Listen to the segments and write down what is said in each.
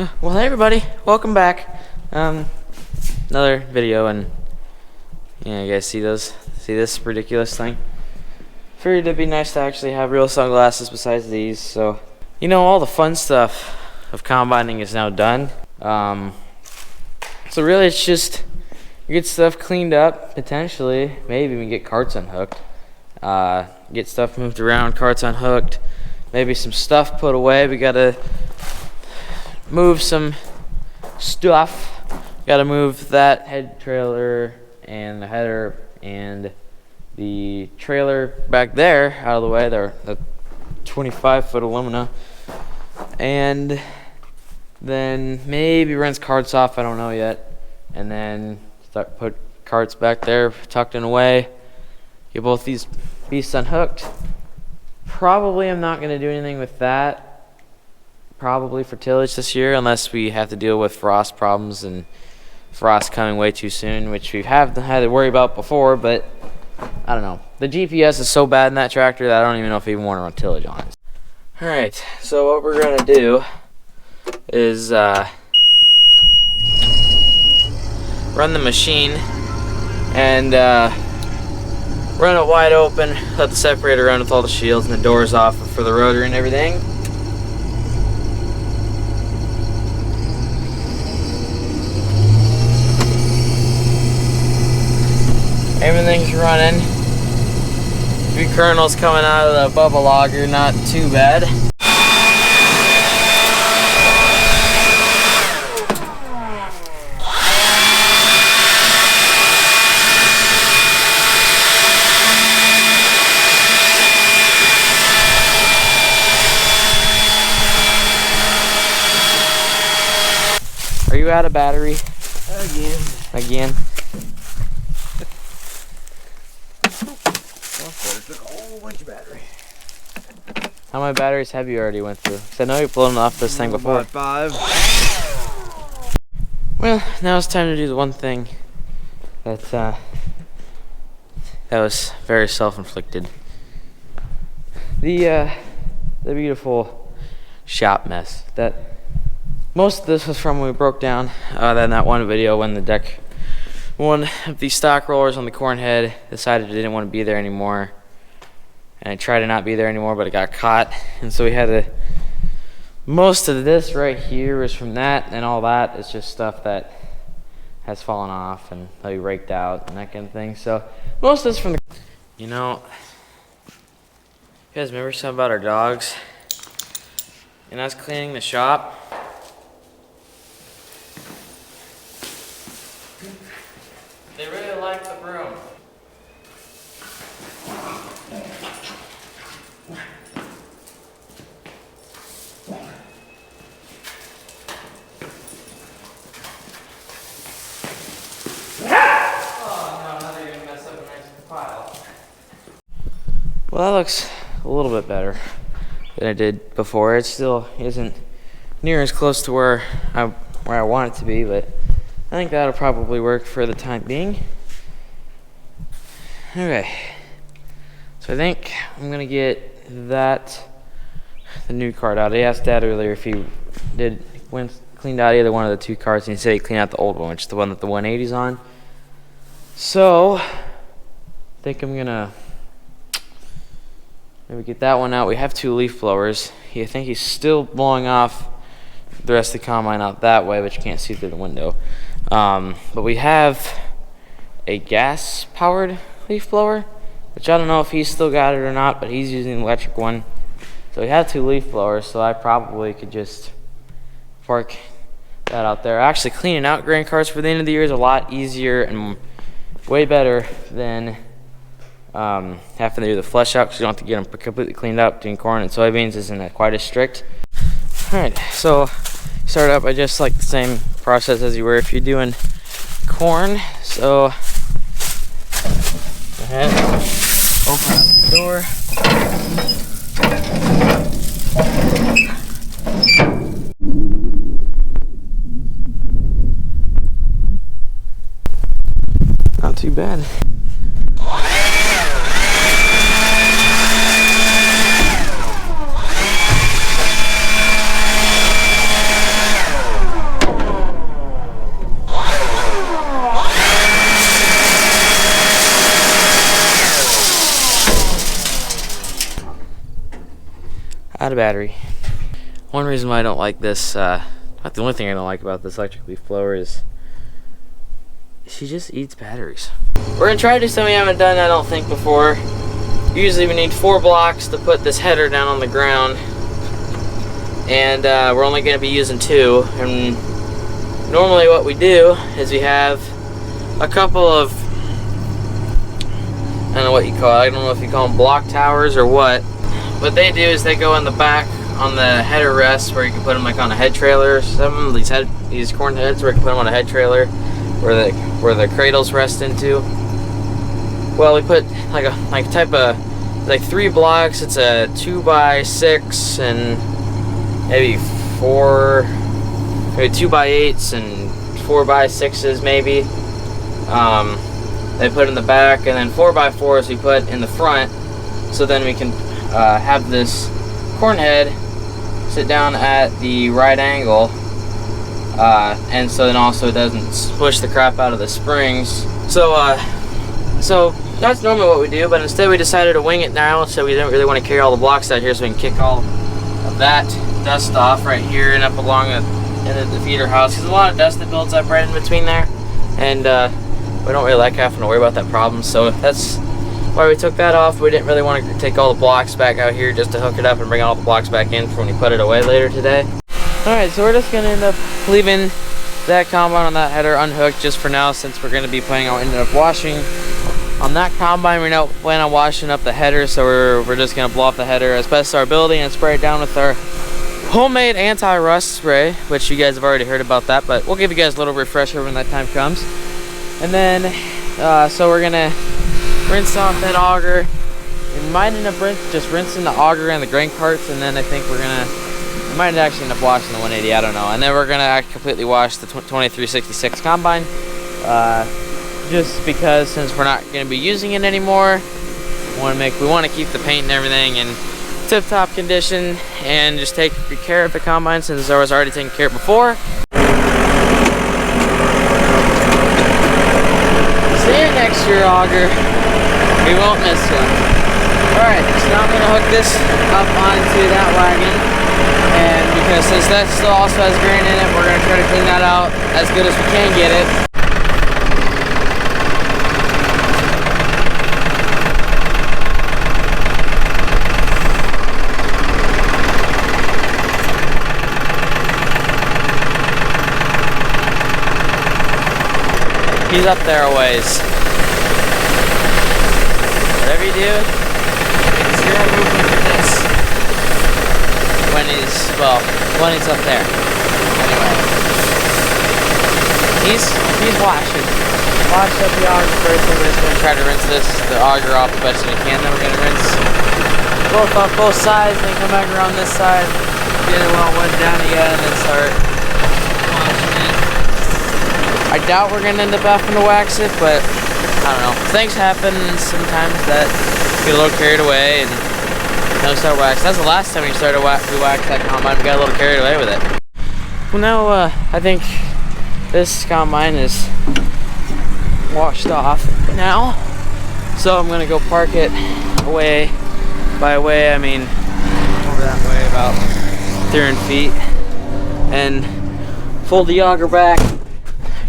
Well, hey everybody, welcome back. Another video, and yeah, you guys see this ridiculous thing? Figured it'd be nice to actually have real sunglasses besides these. So, all the fun stuff of combining is now done. So really, it's just get stuff cleaned up, potentially, maybe even get carts unhooked, get stuff moved around, carts unhooked, maybe some stuff put away. We gotta move some stuff. Gotta move that head trailer and the header and the trailer back there out of the way. They're the 25-foot aluminum, and then maybe rinse carts off. I don't know yet. And then put carts back there tucked in away. Get both these beasts unhooked. Probably I'm not gonna do anything with that. Probably for tillage this year, unless we have to deal with frost problems and frost coming way too soon, which we have had to worry about before. But I don't know. The GPS is so bad in that tractor that I don't even know if I even want to run tillage on it. All right. So what we're gonna do is run the machine and run it wide open. Let the separator run with all the shields and the doors off for the rotor and everything. Everything's running. Few kernels coming out of the bubble auger, not too bad. Are you out of battery? Again? Battery. How many batteries have you already went through? Because I know you've blown off this thing before. About 5. Well, now it's time to do the one thing that was very self-inflicted. The beautiful shop mess. That most of this was from when we broke down that one video when one of the stock rollers on the corn head decided it didn't want to be there anymore. And I tried to not be there anymore, but it got caught. And so we had to, most of this right here is from that, and all that is just stuff that has fallen off and that we raked out and that kind of thing. So most of this from the, you guys remember something about our dogs? And I was cleaning the shop. They really like the broom. Well, that looks a little bit better than it did before. It still isn't near as close to where I want it to be, but I think that'll probably work for the time being. Okay, so I think I'm gonna get the new cart out. I asked Dad earlier if he cleaned out either one of the two carts, and he said he cleaned out the old one, which is the one that the 180's on. So I think I'm gonna maybe get that one out. We have 2 leaf blowers. I think he's still blowing off the rest of the combine out that way, but you can't see through the window. But we have a gas-powered leaf blower, which I don't know if he's still got it or not, but he's using the electric one. So we have 2 leaf blowers, so I probably could just park that out there. Actually, cleaning out grain carts for the end of the year is a lot easier and way better than having to do the flush out, because you don't have to get them completely cleaned up. Doing corn and soybeans isn't quite as strict. Alright, so start out by just like the same process as you were if you're doing corn. So go ahead, open up the door. Not too bad. Out of battery. One reason why I don't like this, not the only thing I don't like about this electric leaf blower is she just eats batteries. We're gonna try to do something we haven't done, I don't think, before. Usually we need 4 blocks to put this header down on the ground, and we're only gonna be using 2. And normally what we do is we have a couple of, I don't know what you call it, I don't know if you call them block towers or what. What they do is they go in the back on the header rests where you can put them like on a head trailer or something. These corn heads where you can put them on a head trailer where the cradles rest into. Well, we put like 3 blocks. It's a 2x6 and maybe 2x8s and 4x6s maybe. They put in the back, and then 4x4s we put in the front, so then we can have this corn head sit down at the right angle, and so then also it doesn't push the crap out of the springs. So that's normally what we do, but instead we decided to wing it now, so we didn't really want to carry all the blocks out here, so we can kick all of that dust off right here and up along the feeder house, because a lot of dust that builds up right in between there, and we don't really like having to worry about that problem. So that's why we took that off. We didn't really want to take all the blocks back out here just to hook it up and bring all the blocks back in for when we put it away later today. Alright, so we're just going to end up leaving that combine on that header unhooked just for now, since we're going to be planning on ending up washing on that combine. We're not planning on washing up the header, so we're just going to blow off the header as best as our ability and spray it down with our homemade anti-rust spray, which you guys have already heard about that, but we'll give you guys a little refresher when that time comes. And then, so we're going to rinse off that auger. We might end up just rinsing the auger and the grain carts, and then I think we might actually end up washing the 180, I don't know. And then we're gonna completely wash the 2366 combine, just because since we're not gonna be using it anymore, we want to keep the paint and everything in tip-top condition, and just take good care of the combine since I was already taking care of it before. See you next year, auger. We won't miss you. Alright, so now I'm going to hook this up onto that wagon, and because since that still also has grain in it, we're going to try to clean that out as good as we can get it. He's up there a ways. Whatever you do, it's zero movement for this. When he's up there. Anyway. He's washing. Wash up the auger first, and we're just going to try to rinse the auger off the best we can. Then we're going to rinse both off both sides, then come back around this side, get it well wet down again, and then start washing it. I doubt we're going to end up having to wax it, but I don't know. Things happen sometimes that get a little carried away and no start wax. That's the last time we started we waxed that combine. We got a little carried away with it. Well, now I think this combine is washed off now, so I'm gonna go park it away. By away, I mean over that way, about 300 feet, and fold the auger back.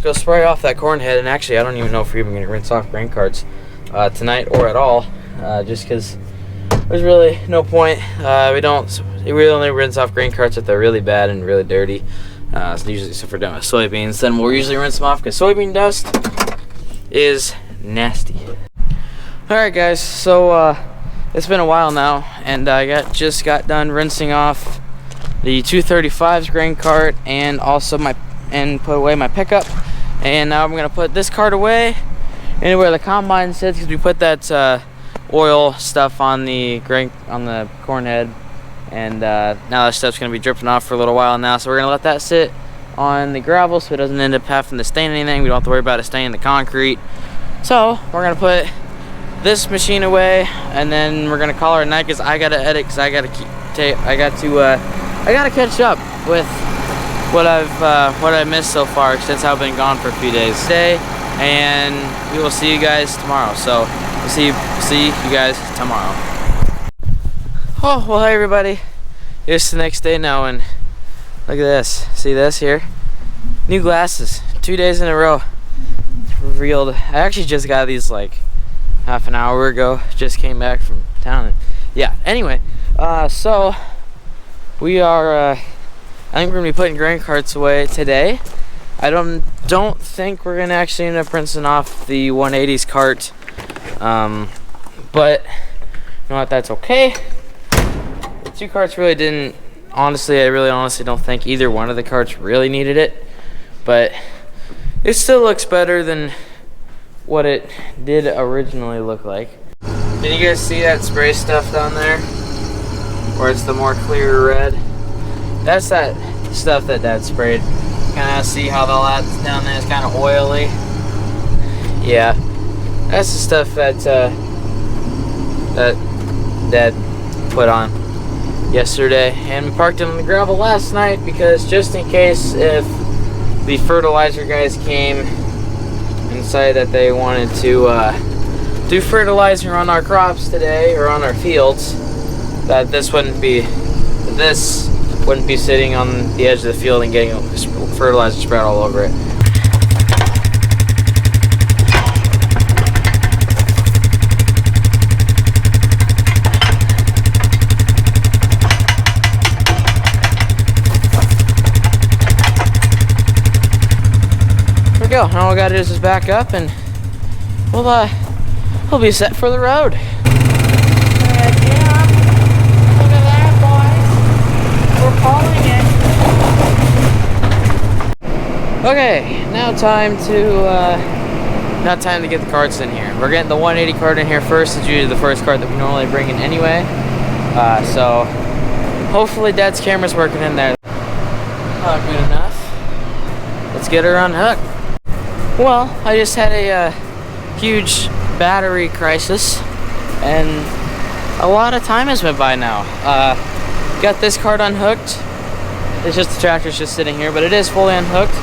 Go spray off that corn head, and actually I don't even know if we're even going to rinse off grain carts tonight or at all, just because there's really no point. We really only rinse off grain carts if they're really bad and really dirty, so usually if we're done with soybeans, then we'll usually rinse them off, because soybean dust is nasty. Alright guys, so it's been a while now, and I just got done rinsing off the 235's grain cart and also put away my pickup. And now I'm gonna put this cart away anywhere the combine sits, because we put that oil stuff on the corn head, and now that stuff's gonna be dripping off for a little while now. So we're gonna let that sit on the gravel so it doesn't end up having to stain anything. We don't have to worry about it staining the concrete. So we're gonna put this machine away, and then we're gonna call her a night, because I gotta edit, because I gotta catch up with what I missed so far since I've been gone for a few days today, and we will see you guys tomorrow. So we'll see you guys tomorrow. Oh well, hey everybody, Here's the next day now, and look at this. See this here? New glasses. 2 days in a row. Revealed. I actually just got these like half an hour ago. Just came back from town. Yeah. Anyway, so we are. I think we're gonna be putting grain carts away today. I don't think we're gonna actually end up rinsing off the 180's cart. But you know what? That's okay. The 2 carts really didn't. Honestly, I really honestly don't think either one of the carts really needed it. But it still looks better than what it did originally look like. Did you guys see that spray stuff down there? Where it's the more clear red? That's that stuff that Dad sprayed. Kind of see how all that's down there is kind of oily. Yeah, that's the stuff that that Dad put on yesterday, and we parked it on the gravel last night because just in case if the fertilizer guys came and decided that they wanted to do fertilizer on our crops today or on our fields, that this wouldn't be sitting on the edge of the field and getting fertilizer spread all over it. There we go. Now all we gotta do is just back up and we'll be set for the road. Okay, now time to get the carts in here. We're getting the 180 cart in here first. It's usually the first cart that we normally bring in anyway. So hopefully Dad's camera's working in there. Not good enough. Let's get her unhooked. Well, I just had a huge battery crisis, and a lot of time has went by now. Got this cart unhooked. It's just the tractor's just sitting here, but it is fully unhooked.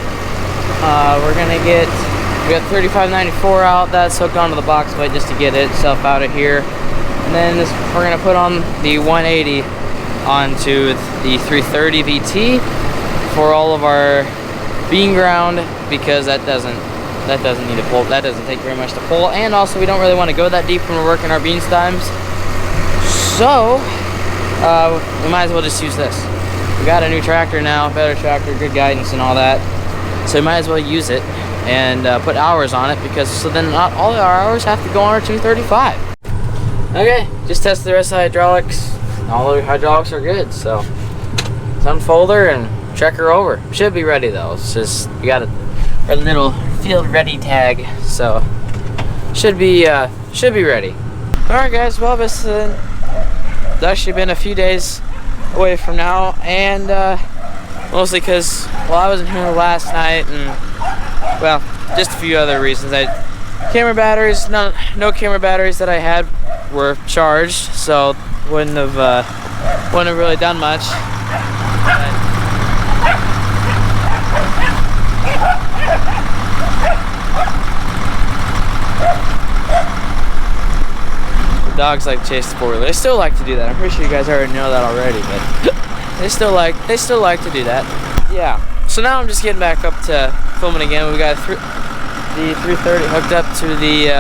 We got 3594 out. That's hooked onto the box plate just to get itself out of here. And then we're gonna put on the 180 onto the 330 VT for all of our bean ground, because that doesn't need a pull. That doesn't take very much to pull, and also we don't really want to go that deep when we're working our bean stems. So we might as well just use this. We got a new tractor now, better tractor, good guidance and all that. So we might as well use it and put hours on it, because so then not all our hours have to go on our 235. Okay, just test the rest of the hydraulics. All the hydraulics are good, so let's unfold her and check her over. Should be ready though. It's just we got our little field ready tag, so should be ready. All right, guys. Well, it's actually been a few days away from now, and mostly because, well, I wasn't here last night, and well, just a few other reasons. Camera batteries, no camera batteries that I had were charged, so wouldn't have really done much. The dogs like to chase the four-wheeler. They still like to do that. I'm pretty sure you guys already know that already, but they still like to do that. Yeah. So now I'm just getting back up to filming again. We got the 330 hooked up to the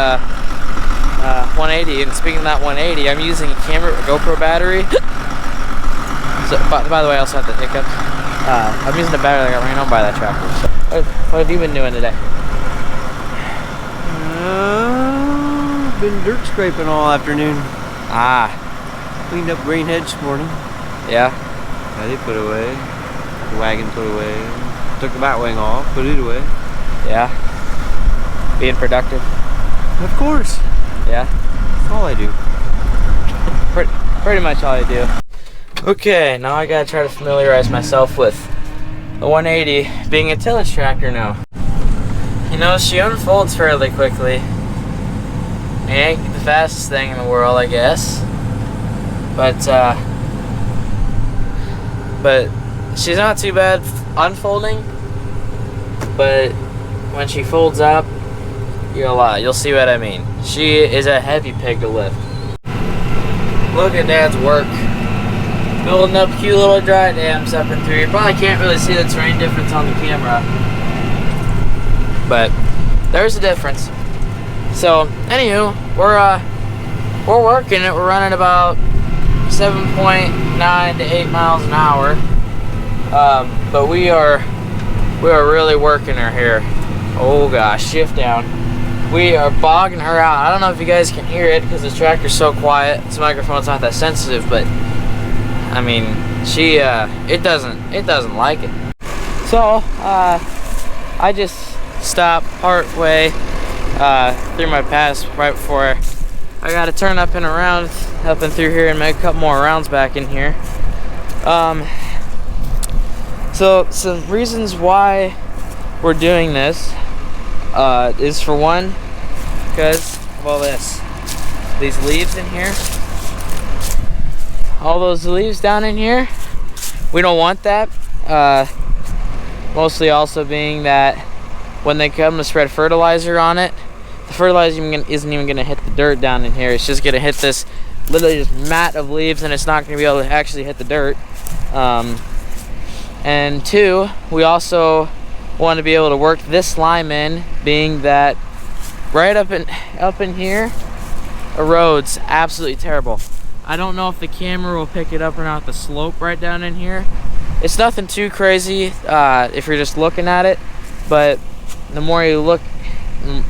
180, and speaking of that 180, I'm using a GoPro battery. So, by the way, I also have the hiccup. I'm using a battery that got ran over by that tractor. So, what have you been doing today? Been dirt scraping all afternoon. Cleaned up grain hedge this morning. Yeah. Got it put away. The wagon put away. Took the bat wing off, put it away. Yeah. Being productive. Of course. Yeah. That's all I do. Pretty much all I do. Okay, now I gotta try to familiarize myself with the 180 being a tillage tractor now. You know, she unfolds fairly quickly. It ain't the fastest thing in the world, I guess. But she's not too bad unfolding. But when she folds up, you'll see what I mean. She is a heavy pig to lift. Look at Dad's work. building up cute little dry dams up in through here. You probably can't really see the terrain difference on the camera, but there's a difference. So, anywho, we're working it. We're running about 7.9 to 8 miles an hour, but we are really working her here. Oh gosh, shift down. We are bogging her out. I don't know if you guys can hear it because this tractor's so quiet. This microphone's not that sensitive, but I mean, she it doesn't like it. So I just stopped part way through my pass right before I got to turn up and around, up and through here and make a couple more rounds back in here. So some reasons why we're doing this is, for one, because of all these leaves in here. All those leaves down in here, we don't want that. Mostly also being that when they come to spread fertilizer on it, the fertilizer isn't even going to hit the dirt down in here. It's just going to hit this literally just mat of leaves, and it's not going to be able to actually hit the dirt. And two, we also want to be able to work this lime in, being that right up in here erodes absolutely terrible. I don't know if the camera will pick it up or not, the slope right down in here. It's nothing too crazy if you're just looking at it, but the more you look,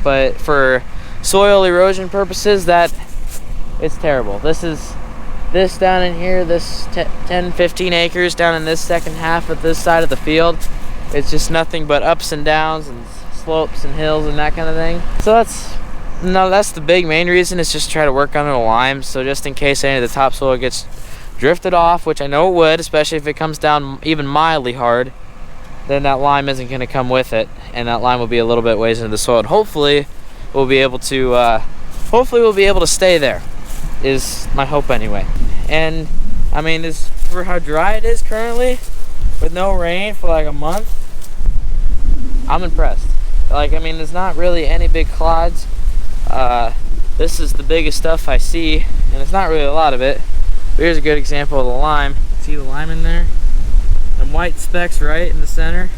but for soil erosion purposes, that it's terrible. This down in here, this 10-15 acres down in this second half of this side of the field, it's just nothing but ups and downs and slopes and hills and that kind of thing. So that's the big main reason, is just try to work under the lime. So just in case any of the topsoil gets drifted off, which I know it would, especially if it comes down even mildly hard, then that lime isn't going to come with it, and that lime will be a little bit ways into the soil. And hopefully we'll be able to stay there, is my hope anyway. And I mean, as for how dry it is currently, with no rain for like a month, I'm impressed. Like, I mean, there's not really any big clods. This is the biggest stuff I see, and it's not really a lot of it. But here's a good example of the lime. See the lime in there? And white specks right in the center.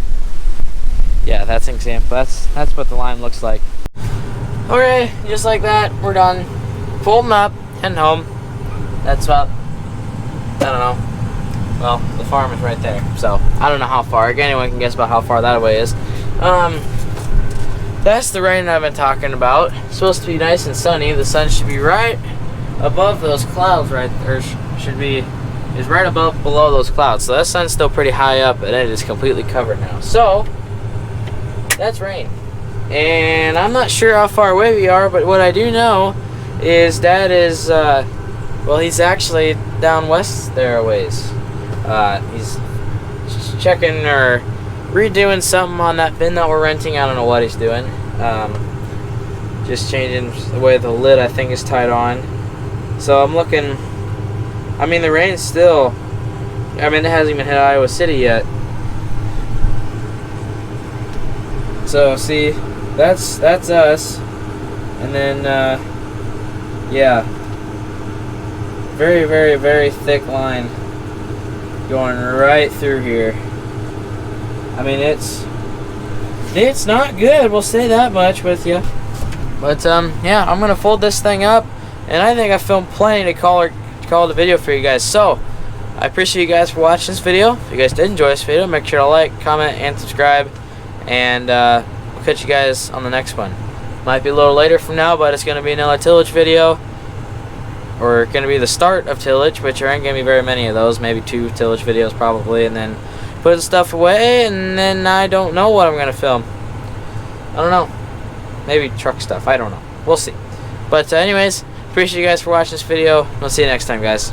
Yeah, that's an example. That's what the lime looks like. Okay, just like that, we're done. Folding up, heading home. That's about, I don't know. Well, the farm is right there, so I don't know how far. Anyone can guess about how far that away is. That's the rain I've been talking about. It's supposed to be nice and sunny. The sun should be right above those clouds, right, or is right below those clouds. So that sun's still pretty high up, and it is completely covered now. So that's rain, and I'm not sure how far away we are, but what I do know is Dad is well, he's actually down west there a ways. He's checking or redoing something on that bin that we're renting. I don't know what he's doing. Just changing the way the lid, I think, is tied on. So I'm looking. I mean, the rain's still, I mean, it hasn't even hit Iowa City yet. So see, that's us. And then yeah, very, very, very thick line going right through here. I mean, it's not good, we'll say that much with you. But yeah, I'm gonna fold this thing up, and I think I filmed plenty to call it a video for you guys. So I appreciate you guys for watching this video. If you guys did enjoy this video, make sure to like, comment, and subscribe, and we'll catch you guys on the next one. Might be a little later from now, but it's going to be another tillage video, or going to be the start of tillage, which there ain't going to be very many of those, maybe 2 tillage videos probably, and then put the stuff away, and then I don't know what I'm going to film. I don't know. Maybe truck stuff. I don't know. We'll see. But anyways, appreciate you guys for watching this video. We'll see you next time, guys.